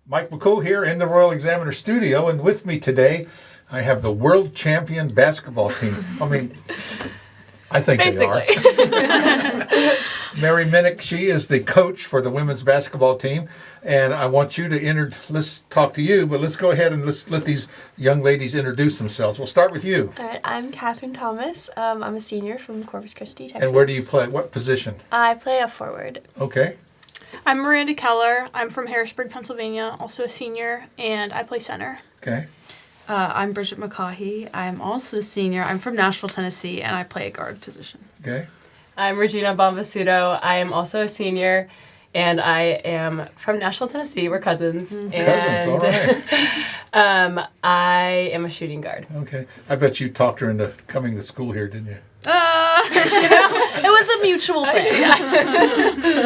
Mike McCool here in the Royal Examiner studio, and with me today I have the world champion basketball team. I think Basically. They are. Mary Minick, she is the coach for the women's basketball team, and I want you to let's talk to you, but let's go ahead and let's let these young ladies introduce themselves. We'll start with you. All right, I'm Catherine Thomas. I'm a senior from Corpus Christi, Texas. And where do you play? What position? I play a forward. Okay. I'm Miranda Keller. I'm from Harrisburg, Pennsylvania, also a senior, and I play center. Okay. I'm Bridget McCaughey. I'm also a senior. I'm from Nashville, Tennessee, and I play a guard position. Okay. I'm Regina Bombasudo. I am also a senior, and I am from Nashville, Tennessee. We're cousins. Cousins, all right. I am a shooting guard. Okay. I bet you talked her into coming to school here, didn't you? It was a mutual thing.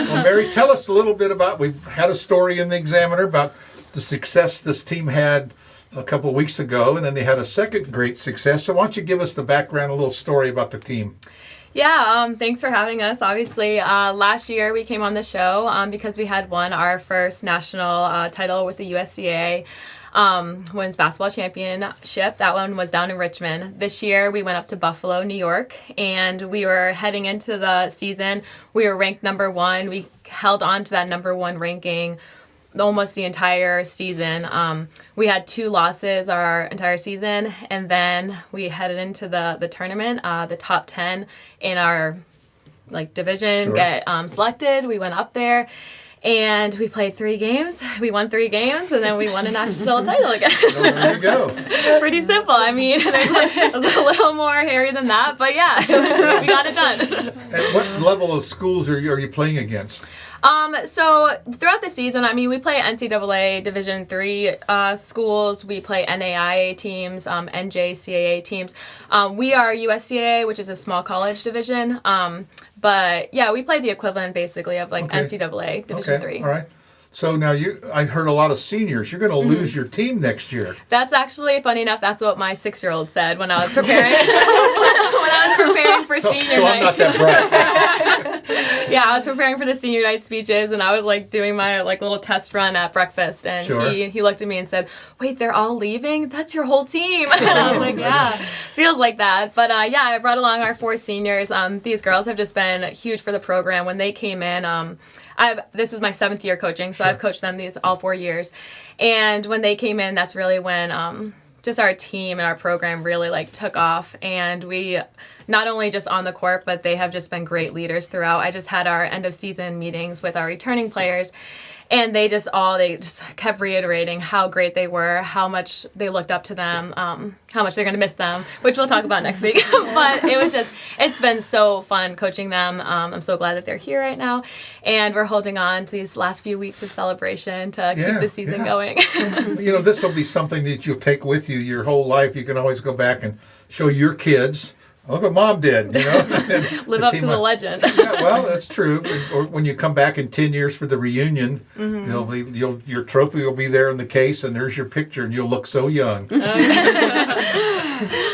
Well, Mary, tell us a little bit about, we had a story in the Examiner about the success this team had a couple of weeks ago, and then they had a second great success. So why don't you give us the background, a little story about the team? Yeah, thanks for having us. Obviously, last year we came on the show because we had won our first national title with the USCAA Women's Basketball Championship. That one was down in Richmond. This year we went up to Buffalo, New York, and we were heading into the season. We were ranked number one. We held on to that number one ranking almost the entire season. We had 2 losses our entire season, and then we headed into the tournament. The top 10 in our division get selected. We went up there, and we played 3 games. We won 3 games, and then we won a national title again. There you go. Pretty simple. I mean, it was a little more hairy than that, but yeah, we got it done. And what level of schools are you playing against? So throughout the season, I mean, we play NCAA Division III schools. We play NAIA teams, NJCAA teams. We are USCAA, which is a small college division. But yeah, we play the equivalent basically of NCAA Division III. All right. So now I heard a lot of seniors. You're going to lose your team next year. That's actually, funny enough, that's what my 6-year-old said when I was preparing. when I was preparing for senior night. So I'm not that bright. Yeah, I was preparing for the senior night speeches, and I was doing my little test run at breakfast, and he looked at me and said, "Wait, they're all leaving? That's your whole team." And I was like, "Yeah, feels like that." But yeah, I brought along our 4 seniors. These girls have just been huge for the program. When they came in, this is my 7th year coaching, so I've coached them all 4 years. And when they came in, that's really when just our team and our program really took off. And we, not only just on the court, but they have just been great leaders throughout. I just had our end of season meetings with our returning players, and they just kept reiterating how great they were, how much they looked up to them, how much they're going to miss them, which we'll talk about next week. But it's been so fun coaching them. I'm so glad that they're here right now. And we're holding on to these last few weeks of celebration to keep the season going. This will be something that you'll take with you your whole life. You can always go back and show your kids, look what Mom did, Live up to the legend. Yeah, well, that's true. Or when you come back in 10 years for the reunion, your trophy will be there in the case, and there's your picture, and you'll look so young. So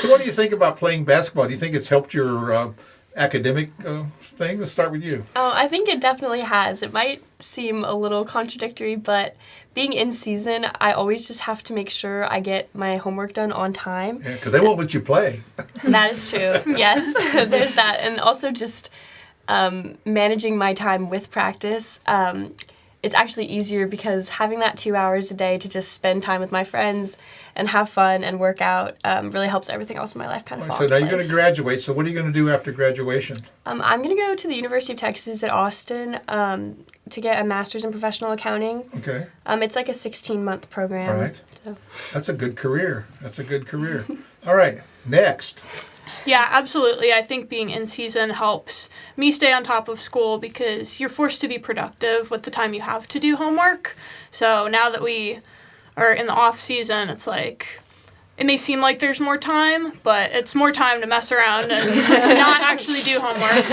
what do you think about playing basketball? Do you think it's helped your academic thing? Let's start with you. Oh, I think it definitely has. It might seem a little contradictory, but being in season, I always just have to make sure I get my homework done on time. Yeah, because they won't let you play. That is true. Yes, there's that. And also just managing my time with practice. It's actually easier because having that 2 hours a day to just spend time with my friends and have fun and work out really helps everything else in my life kind of fall So now into you're going to graduate. So what are you going to do after graduation? I'm going to go to the University of Texas at Austin to get a master's in professional accounting. Okay. It's like a 16-month program. All right. So. That's a good career. All right. Next. Yeah, absolutely. I think being in season helps me stay on top of school because you're forced to be productive with the time you have to do homework. So now that we are in the off season, it's it may seem like there's more time, but it's more time to mess around and not actually do homework.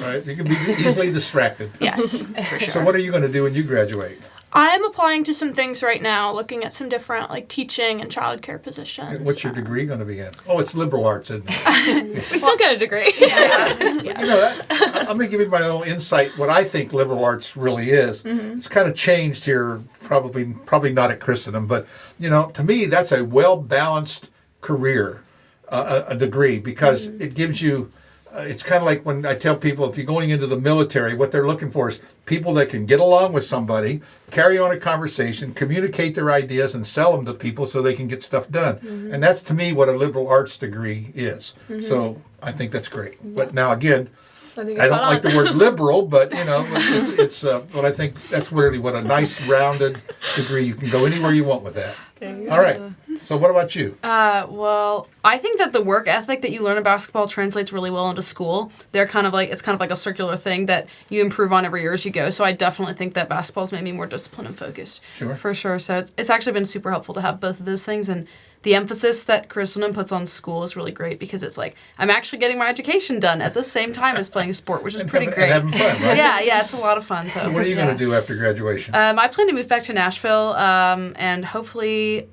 Right. You can be easily distracted. Yes, for sure. So what are you going to do when you graduate? I'm applying to some things right now, looking at some different like teaching and childcare positions. What's your degree going to be in? Oh, it's liberal arts, isn't it? We still get a degree. I'm going to give you my own insight. What I think liberal arts really is. It's kind of changed here. Probably not at Christendom, but to me, that's a well-balanced career, a degree, because it gives you. It's kind of like when I tell people, if you're going into the military, what they're looking for is people that can get along with somebody, carry on a conversation, communicate their ideas, and sell them to people so they can get stuff done. And that's, to me, what a liberal arts degree is. So I think that's great. But now, again, I don't like the word liberal, but, it's but I think that's really what a nice, rounded degree. You can go anywhere you want with that. All right. So what about you? Well, I think that the work ethic that you learn in basketball translates really well into school. It's kind of like a circular thing that you improve on every year as you go. So I definitely think that basketball's made me more disciplined and focused. Sure. For sure. So it's actually been super helpful to have both of those things, and the emphasis that Christendom puts on school is really great because it's like I'm actually getting my education done at the same time as playing sport, which is pretty great. And having fun, right? Yeah, it's a lot of fun. So what are you going to do after graduation? I plan to move back to Nashville and hopefully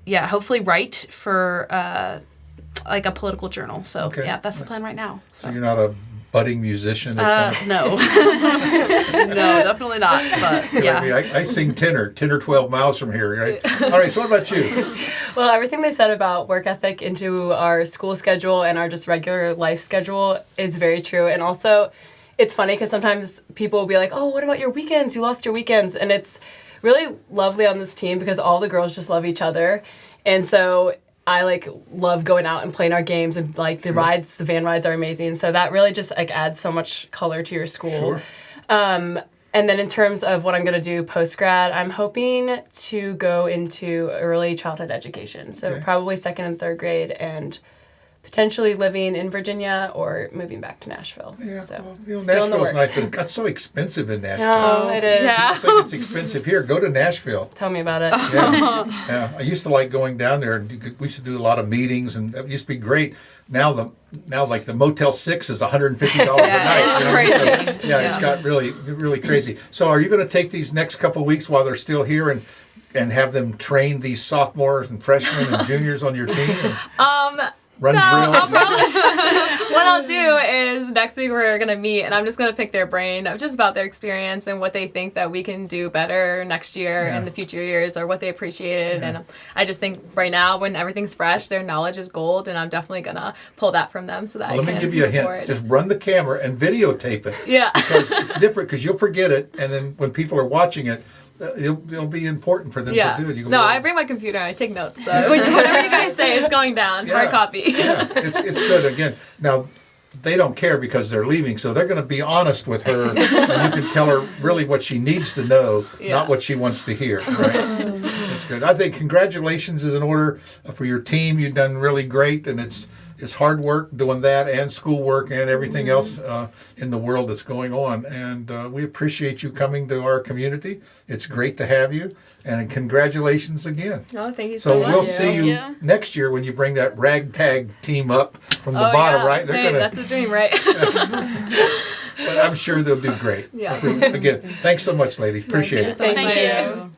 write for like a political journal. So yeah, that's the plan right now. So you're not a budding musician? No. No, definitely not. But yeah. I sing tenor 12 miles from here, right? All right, so what about you? Well, everything they said about work ethic into our school schedule and our just regular life schedule is very true. And also, it's funny because sometimes people will be like, oh, what about your weekends? You lost your weekends. And it's really lovely on this team because all the girls just love each other. And so I love going out and playing our games, and the rides, the van rides are amazing. So that really just adds so much color to your school. Sure. And then in terms of what I'm going to do post-grad, I'm hoping to go into early childhood education. So probably 2nd and 3rd grade, and potentially living in Virginia or moving back to Nashville. Yeah, so Nashville's nice, but it got so expensive in Nashville. Oh, it is. Yeah. I think it's expensive here. Go to Nashville. Tell me about it. Yeah. I used to like going down there, and we used to do a lot of meetings, and it used to be great. Now the Motel 6 is $150 a night. It's crazy. So, it's got really, really crazy. So are you going to take these next couple of weeks while they're still here and have them train these sophomores and freshmen and juniors on your team? Run drills? What I'll do is next week we're going to meet, and I'm just going to pick their brain just about their experience and what they think that we can do better next year and the future years, or what they appreciated. And I just think right now, when everything's fresh, their knowledge is gold, and I'm definitely going to pull that from them so that I can let me give you a hint. forward. Just run the camera and videotape it. Yeah. Because it's different, because you'll forget it, and then when people are watching it, it'll be important for them to do it. I bring my computer and I take notes. So whatever you guys say is going down. Hard copy. It's good. Again, now they don't care because they're leaving, so they're going to be honest with her, and you can tell her really what she needs to know, not what she wants to hear. Right? That's good. I think congratulations is in order for your team. You've done really great, and it's hard work doing that, and schoolwork, and everything else in the world that's going on. And we appreciate you coming to our community. It's great to have you, and congratulations again. Oh, thank you so So much. we'll see you next year when you bring that ragtag team up from the bottom, right? That's the dream, right? But I'm sure they'll do great. Yeah. Again, thanks so much, ladies. Appreciate it. Thank Thank you. you.